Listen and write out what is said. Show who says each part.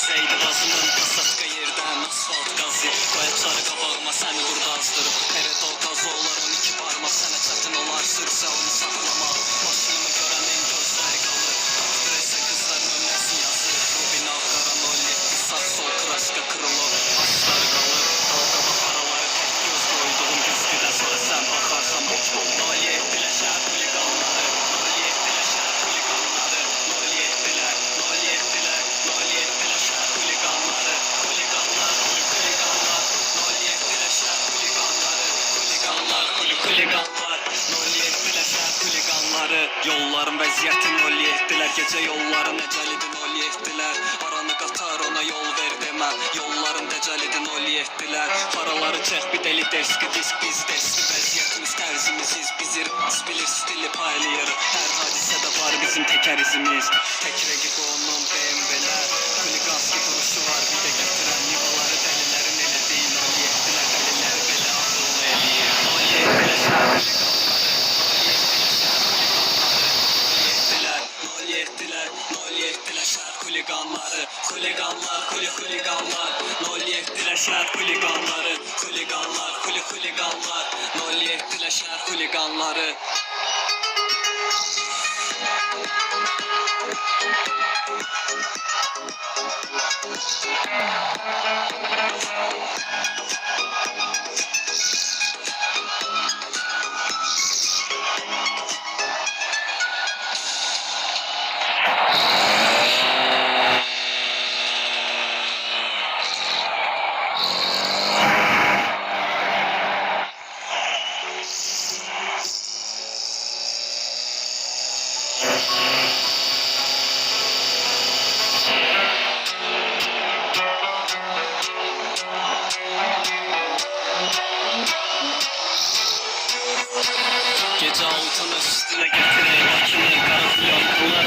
Speaker 1: Seydi bazının kasatka yerdən asfalt qazı qoyub sarı qabağıma səni burada azdırıb evet o qazı olar 12 parma sənə çətin olar sürsə onu saxlamaq başlığımı görənin gözləri qalır Aktrisa qızların önəsi yazır bu bina qaran 17 sağ sol kraşka kırılır başları qalır dalqaba paraları tek göz qoyduğum güzgüdən sonra sən baxarsan boş qol Noliyə etdilər şəhər huliqanları Noliyə etdilər şəhər huliqanları Noliyə etdilər Noliyə etdilər Noliyə etdilər şəhər huliqanları Huliqanlar huliqanlar Noliyə etdilər şəhər huliqanları Huliqanlar huliqanlar Noliyə etdilər şəhər huliqanları Yolların vəziyyəti noliyə etdilər Gecə yolların əcəlidir noliyə etdilər Aranı qatar ona yol ver deməm Yolların təcəlidir noliyə etdilər Paraları çək bir deli deski disk biz deski Vəziyyətimiz tərzimisiz Bizi rast bilir stili paylayır Hər hadisədə var bizim təkər izimiz Tek rəqib onun BMW'lər Huliqanski duruşu var bir də gətirən yuvaları Dəlilərin elədiyi noliyə etdilər Dəliləri belə ağıllı eləyir Noliyə etdilər şəhər Noliyə etdilər Noliyə etdilər şəhər huliqanları Huliqanlar huliqanlar Noliyə etdilər şəhər huliqanları Huliqanlar huliqanlar Noliyə etdilər şəhər huliqanları Gece altın üstüne getireyim Bakının kara fiyonkular